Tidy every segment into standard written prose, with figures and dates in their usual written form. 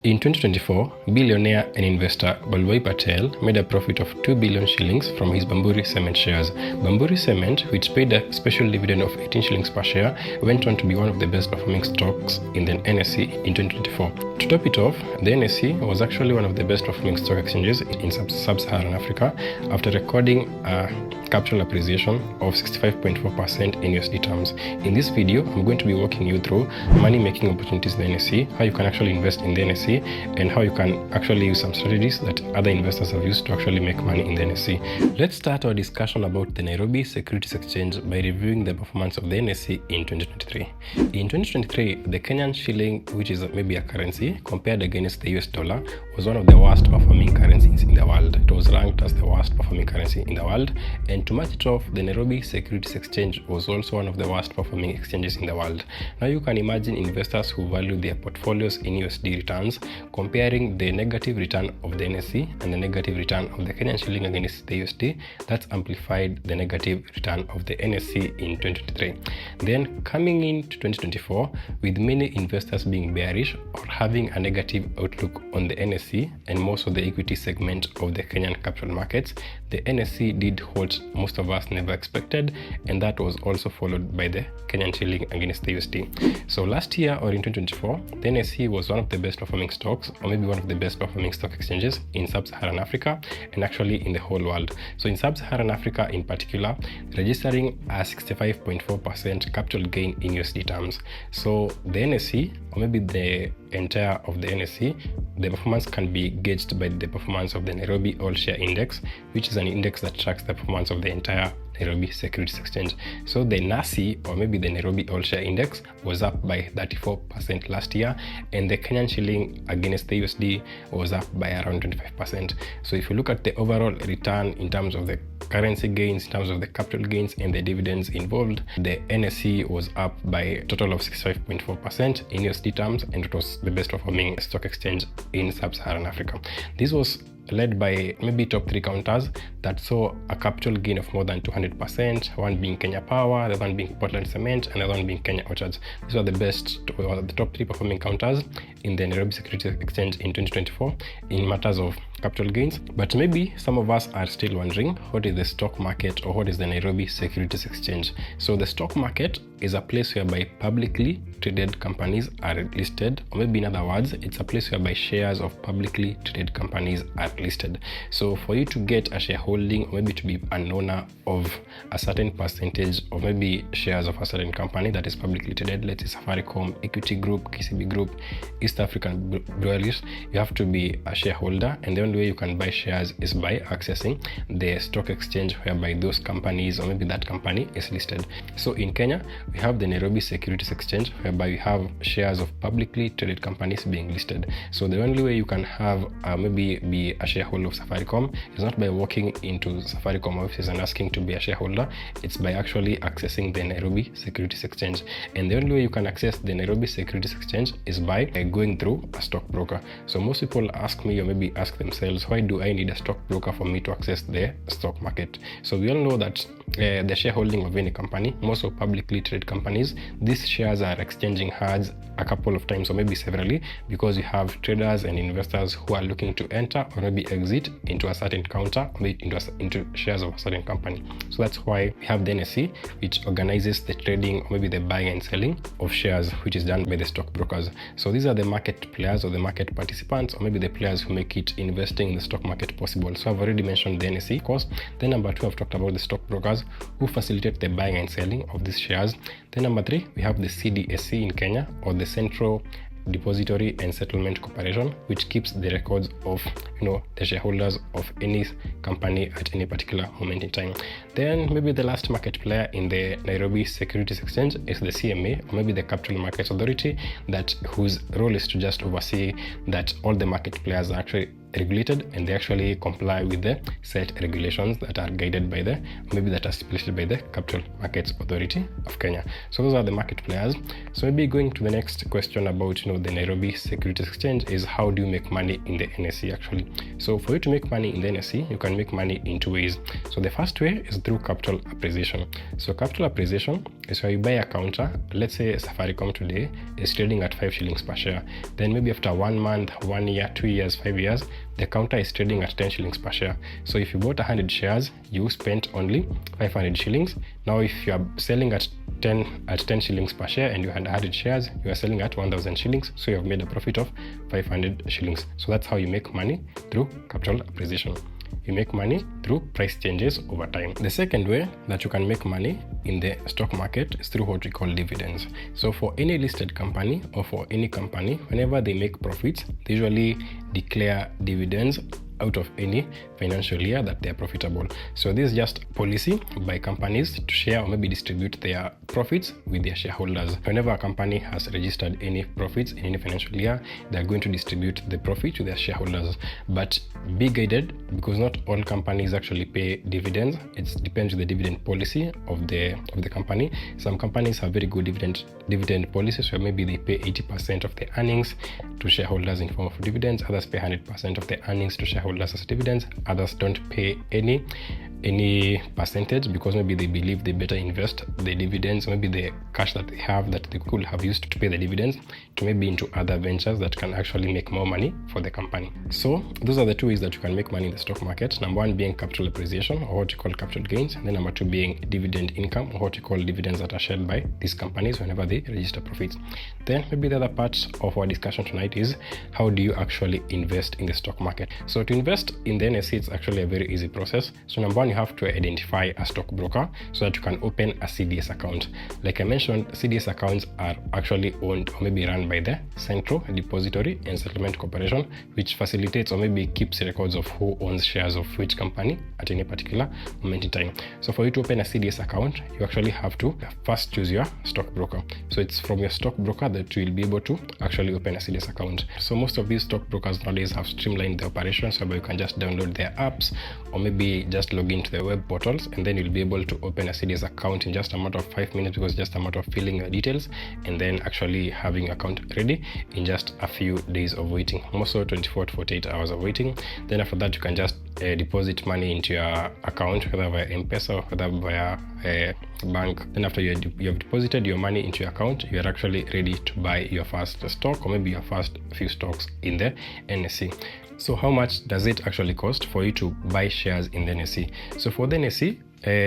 In 2024, billionaire and investor Balwai Patel made a profit of 2 billion shillings from his Bamburi Cement shares. Bamburi Cement, which paid a special dividend of 18 shillings per share, went on to be one of the best performing stocks in the NSE in 2024. To top it off, the NSE was actually one of the best performing stock exchanges in sub-Saharan Africa after recording a capital appreciation of 65.4% in USD terms. In this video, I'm going to be walking you through money-making opportunities in the NSE, how you can actually invest in the NSE, and how you can actually use some strategies that other investors have used to actually make money in the NSE. Let's start our discussion about the Nairobi Securities Exchange by reviewing the performance of the NSE in 2023. In 2023, the Kenyan shilling, which is maybe a currency, compared against the US dollar, was one of the worst performing currencies in the world. It was ranked as the worst performing currency in the world, and to match it off, the Nairobi Securities Exchange was also one of the worst performing exchanges in the world. Now you can imagine investors who value their portfolios in USD returns comparing the negative return of the NSE and the negative return of the Kenyan shilling against the USD. That's amplified the negative return of the NSE in 2023. Then coming into 2024, with many investors being bearish or having a negative outlook on the NSE and most of the equity segment of the Kenyan capital markets, the NSE did what most of us never expected, and that was also followed by the Kenyan shilling against the USD. So last year, or in 2024, the NSE was one of the best performing stocks, or maybe one of the best performing stock exchanges in sub-Saharan Africa and actually in the whole world. So in sub-Saharan Africa in particular, registering a 65.4% capital gain in USD terms. So the NSE, or maybe the entire of the NSE, the performance can be gauged by the performance of the Nairobi All Share Index, which is an index that tracks the performance of the entire Nairobi Securities Exchange. So the NSE, or maybe the Nairobi All Share Index, was up by 34% last year, and the Kenyan shilling against the USD was up by around 25%. So if you look at the overall return in terms of the currency gains, in terms of the capital gains and the dividends involved, the NSE was up by a total of 65.4% in USD terms, and it was the best performing stock exchange in sub-Saharan Africa. This was led by maybe top 3 counters that saw a capital gain of more than 200%, one being Kenya Power, the other one being Portland Cement, and the other one being Kenya Orchards. These are the best, or the top 3 performing counters in the Nairobi Securities Exchange in 2024 in matters of capital gains. But maybe some of us are still wondering, what is the stock market, or what is the Nairobi Securities Exchange? So the stock market is a place whereby publicly traded companies are listed, or maybe in other words, it's a place whereby shares of publicly traded companies are listed. So for you to get a shareholding, or maybe to be an owner of a certain percentage of maybe shares of a certain company that is publicly traded, let's say Safaricom, Equity Group, KCB Group, East African Breweries, you have to be a shareholder, and the only way you can buy shares is by accessing the stock exchange whereby those companies, or maybe that company, is listed. So in Kenya, we have the Nairobi Securities Exchange whereby we have shares of publicly traded companies being listed. So the only way you can have maybe be a shareholder of Safaricom is not by walking into Safaricom offices and asking to be a shareholder. It's by actually accessing the Nairobi Securities Exchange. And the only way you can access the Nairobi Securities Exchange is by going through a stockbroker. So most people ask me, or maybe ask themselves, why do I need a stockbroker for me to access the stock market? So we all know that the shareholding of any company, most of publicly traded companies, these shares are exchanging hands a couple of times, or maybe severally, because you have traders and investors who are looking to enter or maybe exit into a certain counter, or maybe into shares of a certain company. So that's why we have the NSE, which organizes the trading, or maybe the buying and selling of shares, which is done by the stockbrokers. So these are the market players, or the market participants, or maybe the players who make it investing in the stock market possible. So I've already mentioned the NSE, of course. Then number 2, I've talked about the stockbrokers who facilitate the buying and selling of these shares. Then number 3, we have the CDSC in Kenya, or the Central Depository and Settlement Corporation, which keeps the records of the shareholders of any company at any particular moment in time. Then maybe the last market player in the Nairobi Securities Exchange is the CMA, or maybe the Capital Markets Authority, whose role is to just oversee that all the market players are actually regulated and they actually comply with the set regulations that are guided by that are stipulated by the Capital Markets Authority of Kenya. So those are the market players. So maybe going to the next question about the Nairobi Securities Exchange is, how do you make money in the NSE actually? So for you to make money in the NSE, you can make money in 2 ways. So the first way is through capital appreciation. So capital appreciation So you buy a counter, let's say Safaricom today is trading at 5 shillings per share. Then maybe after 1 month, 1 year, 2 years, 5 years, the counter is trading at 10 shillings per share. So if you bought 100 shares, you spent only 500 shillings. Now if you are selling at 10 shillings per share and you had 100 shares, you are selling at 1000 shillings. So you have made a profit of 500 shillings. So that's how you make money through capital appreciation. You make money through price changes over time. The second way that you can make money in the stock market is through what we call dividends. So for any listed company or for any company, whenever they make profits, they usually declare dividends out of any financial year that they are profitable. So this is just policy by companies to share or maybe distribute their profits with their shareholders. Whenever a company has registered any profits in any financial year, they are going to distribute the profit to their shareholders. But be guided, because not all companies actually pay dividends. It depends on the dividend policy of the company. Some companies have very good dividend policies, where maybe they pay 80% of the earnings to shareholders in form of dividends. Others pay 100% of the earnings to shareholders as dividends. Others don't pay any percentage, because maybe they believe they better invest the dividends, maybe the cash that they have that they could have used to pay the dividends, to maybe into other ventures that can actually make more money for the company. So those are the two ways that you can make money in the stock market. Number one being capital appreciation, or what you call capital gains, and then number two being dividend income, or what you call dividends that are shared by these companies whenever they register profits. Then maybe the other part of our discussion tonight is, how do you actually invest in the stock market? So to invest in the NSE, it's actually a very easy process. So number one, you have to identify a stockbroker so that you can open a CDS account. Like I mentioned, CDS accounts are actually owned or maybe run by the Central Depository and Settlement Corporation, which facilitates or maybe keeps records of who owns shares of which company at any particular moment in time. So for you to open a CDS account, you actually have to first choose your stockbroker. So it's from your stockbroker that you will be able to actually open a CDS account. So most of these stockbrokers nowadays have streamlined the operations, whereby you can just download their apps or maybe just log into the web portals, and then you'll be able to open a CDS account in just a matter of 5 minutes, because just a matter of filling your details and then actually having your account ready in just a few days of waiting, most of 24 to 48 hours of waiting. Then after that, you can just deposit money into your account, whether via M-Pesa or whether via bank. Then after you have deposited your money into your account, you are actually ready to buy your first stock or maybe your first few stocks in the NSE. So how much does it actually cost for you to buy shares in the NSE? So for the NSE,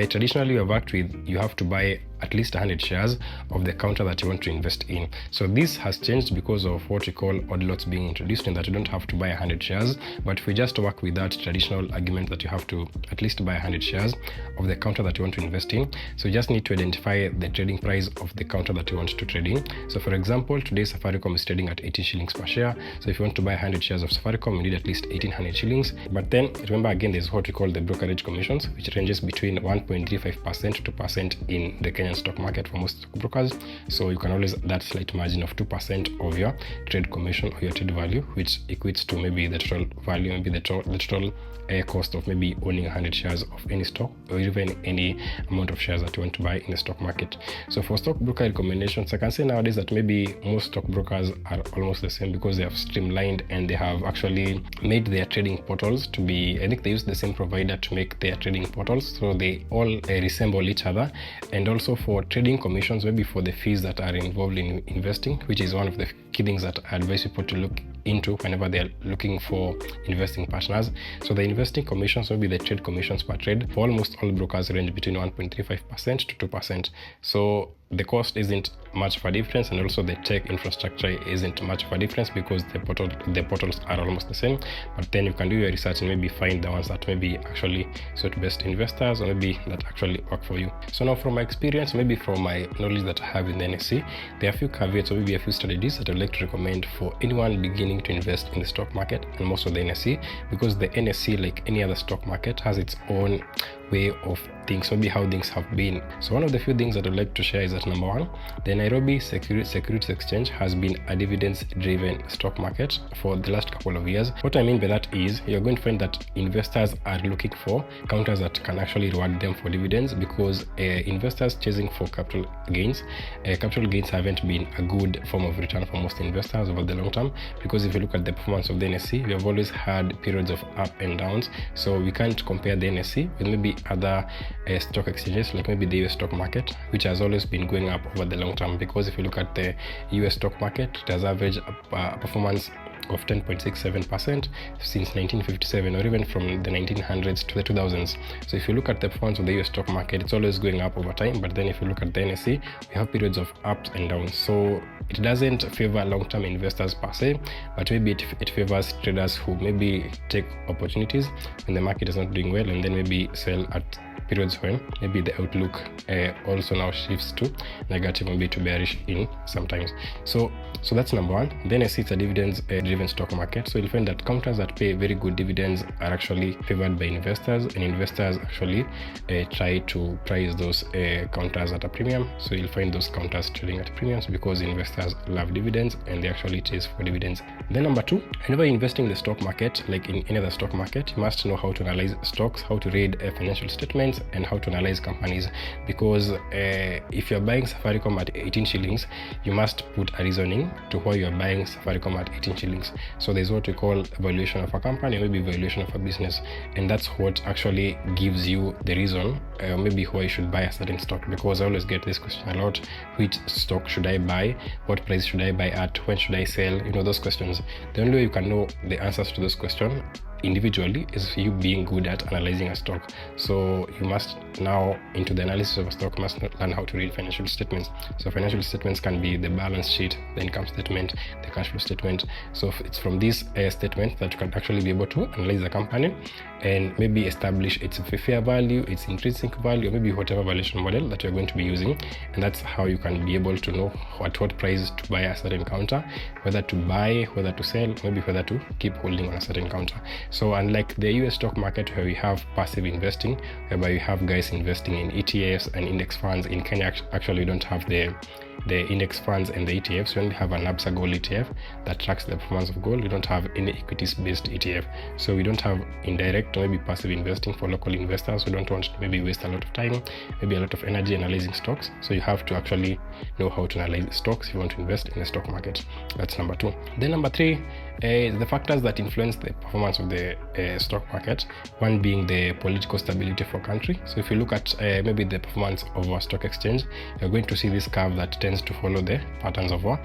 traditionally we have worked with, you have to buy at least 100 shares of the counter that you want to invest in. So this has changed because of what we call odd lots being introduced, in that you don't have to buy 100 shares. But if we just work with that traditional argument that you have to at least buy 100 shares of the counter that you want to invest in, so you just need to identify the trading price of the counter that you want to trade in. So for example, today Safaricom is trading at 18 shillings per share. So if you want to buy 100 shares of Safaricom, you need at least 1800 shillings. But then remember, again, there's what we call the brokerage commissions, which ranges between 1.35% to 2% in the Kenyan stock market for most brokers. So you can always that slight margin of 2% of your trade commission or your trade value, which equates to maybe the total value, maybe the total cost of maybe owning 100 shares of any stock, or even any amount of shares that you want to buy in the stock market. So for stockbroker recommendations, I can say nowadays that maybe most stockbrokers are almost the same, because they have streamlined and they have actually made their trading portals to be, I think they use the same provider to make their trading portals, so they all resemble each other. And also for trading commissions, maybe for the fees that are involved in investing, which is one of the key things that I advise people to look into whenever they're looking for investing partners. So the investing commissions, maybe the trade commissions per trade, for almost all brokers range between 1.35% to 2%. So the cost isn't much of a difference, and also the tech infrastructure isn't much of a difference, because the portals are almost the same. But then you can do your research and maybe find the ones that maybe actually suit best investors, or maybe that actually work for you. So now from my experience, maybe from my knowledge that I have in the NSE, there are a few caveats or maybe a few strategies that I'd like to recommend for anyone beginning to invest in the stock market and most of the NSE, because the NSE, like any other stock market, has its own way of things, maybe how things have been. So one of the few things that I'd like to share is that number one, the Nairobi Securities Exchange has been a dividends-driven stock market for the last couple of years. What I mean by that is, you're going to find that investors are looking for counters that can actually reward them for dividends, because investors chasing for capital gains haven't been a good form of return for most investors over the long term, because if you look at the performance of the NSE, we have always had periods of up and downs. So we can't compare the NSE with maybe maybe other stock exchanges, like maybe the US stock market, which has always been going up over the long term. Because if you look at the US stock market, it has averaged performance of 10.67% since 1957, or even from the 1900s to the 2000s. So if you look at the performance of the US stock market, it's always going up over time. But then if you look at the NSE, we have periods of ups and downs. So it doesn't favor long-term investors per se, but maybe it favors traders who maybe take opportunities when the market is not doing well, and then maybe sell at periods when maybe the outlook also now shifts to negative, maybe to bearish in sometimes. So that's number one. Then I see it's a dividends driven stock market. So you'll find that counters that pay very good dividends are actually favored by investors, and investors actually try to price those counters at a premium. So you'll find those counters trading at premiums because investors love dividends and they actually chase for dividends. Then number two, whenever you're investing in the stock market, like in any other stock market, you must know how to analyze stocks, how to read financial statements, and how to analyze companies. Because if you're buying Safaricom at 18 shillings, you must put a reasoning to why you're buying Safaricom at 18 shillings. So there's what we call valuation of a company, maybe valuation of a business, and that's what actually gives you the reason maybe why you should buy a certain stock. Because I always get this question a lot: which stock should I buy, what price should I buy at, when should I sell, those questions. The only way you can know the answers to those questions individually is you being good at analyzing a stock. So you must now, into the analysis of a stock, must learn how to read financial statements. So financial statements can be the balance sheet, the income statement, the cash flow statement. So it's from these statements that you can actually be able to analyze the company and maybe establish its fair value, its intrinsic value, or maybe whatever valuation model that you're going to be using. And that's how you can be able to know at what price to buy a certain counter, whether to buy, whether to sell, maybe whether to keep holding on a certain counter. So unlike the US stock market, where we have passive investing, whereby you have guys investing in ETFs and index funds, in Kenya actually we don't have the index funds and the ETFs. We only have an Absa Gold ETF that tracks the performance of gold. We don't have any equities based ETF. So we don't have indirect or maybe passive investing for local investors. We don't want to maybe waste a lot of time, maybe a lot of energy analyzing stocks. So you have to actually know how to analyze stocks if you want to invest in the stock market. That's number two. Then number three, the factors that influence the performance of the stock market, one being the political stability for a country. So if you look at maybe the performance of our stock exchange, you're going to see this curve that tends to follow the patterns of our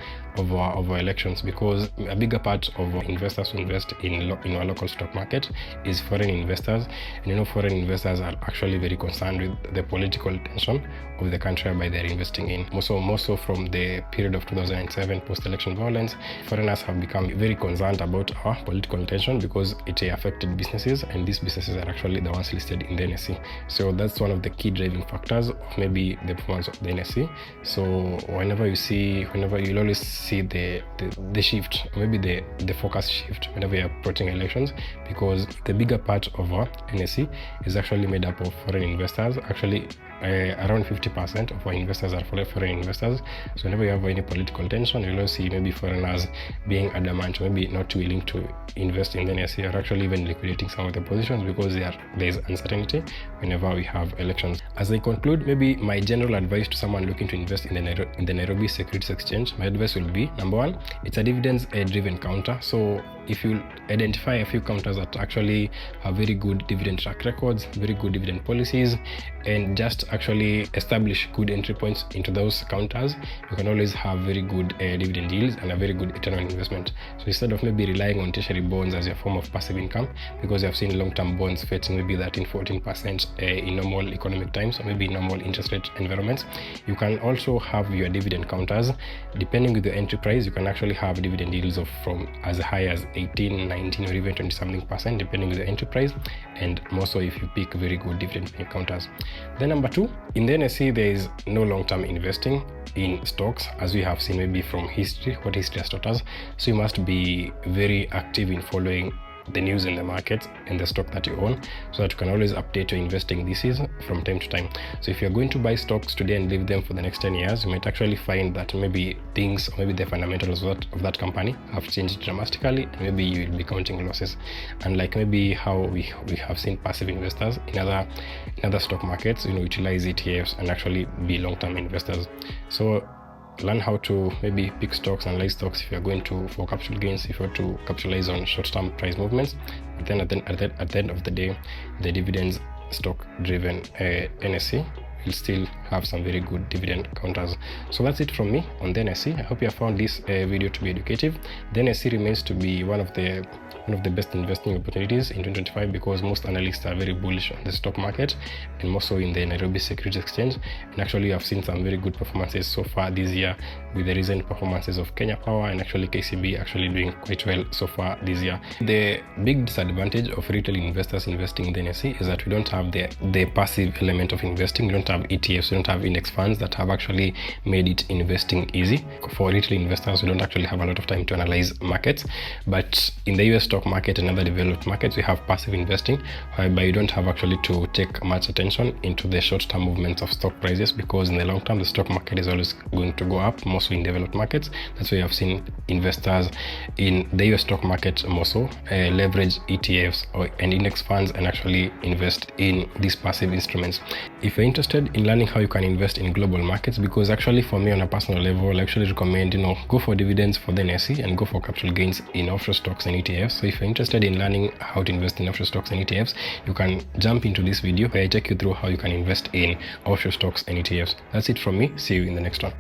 elections, because a bigger part of investors who invest in our local stock market is foreign investors. And foreign investors are actually very concerned with the political tension of the country whereby they're investing in. More so from the period of 2007 post-election violence, foreigners have become very concerned about our political tension because it affected businesses, and these businesses are actually the ones listed in the NSE. So that's one of the key driving factors of maybe the performance of the NSE. So whenever you'll always see the shift, or maybe the focus shift whenever you're approaching elections, because the bigger part of our NSE is actually made up of foreign investors. Actually, around 50% of our investors are foreign investors. So whenever you have any political tension, you'll also see maybe foreigners being adamant, maybe not willing to invest in the NSE, or actually even liquidating some of the positions because there's uncertainty whenever we have elections. As I conclude, maybe my general advice to someone looking to invest in the Nairobi Securities Exchange, my advice will be, number one, it's a dividends driven counter. So if you identify a few counters that actually have very good dividend track records, very good dividend policies, and just actually establish good entry points into those counters, you can always have very good dividend yields and a very good return on investment. So instead of maybe relying on tertiary bonds as your form of passive income, because you have seen long-term bonds fetching maybe 13-14% in normal economic times, or maybe in normal interest rate environments, you can also have your dividend counters. Depending with your entry price, you can actually have dividend yields of from as high as 18, 19, or even 20-something%, depending with the entry price, and more so if you pick very good dividend paying counters. Then number two, in the NSE, there is no long-term investing in stocks, as we have seen maybe from history, what history has taught us. So you must be very active in following the news in the market and the stock that you own, so that you can always update your investing thesis from time to time. So if you're going to buy stocks today and leave them for the next 10 years, you might actually find that maybe things, or maybe the fundamentals of that company have changed dramatically, and maybe you will be counting losses. And like maybe how we have seen passive investors in other stock markets, utilize ETFs and actually be long-term investors. So learn how to maybe pick stocks, analyze stocks if you're going for capital gains, if you're to capitalize on short-term price movements. But then at the end of the day, the dividends stock driven NSE, will still have some very good dividend counters. So that's it from me on the NSE. I hope you have found this video to be educative. The NSE remains to be one of the best investing opportunities in 2025 because most analysts are very bullish on the stock market, and more so in the Nairobi Securities Exchange. And actually, I've seen some very good performances so far this year, with the recent performances of Kenya Power and actually KCB actually doing quite well so far this year. The big disadvantage of retail investors investing in the NSE is that we don't have the passive element of investing. We don't have ETFs, we don't have index funds that have actually made it investing easy. For retail investors, we don't actually have a lot of time to analyze markets. But in the US stock market and other developed markets, we have passive investing, whereby you don't have actually to take much attention into the short-term movements of stock prices, because in the long term, the stock market is always going to go up, mostly in developed markets. That's why you have seen investors in the US stock market more so leverage ETFs and index funds and actually invest in these passive instruments. If you're interested in learning how you can invest in global markets, because actually for me on a personal level, I actually recommend, go for dividends for the NSE and go for capital gains in offshore stocks and ETFs. So if you're interested in learning how to invest in offshore stocks and ETFs, you can jump into this video where I take you through how you can invest in offshore stocks and ETFs. That's it from me. See you in the next one.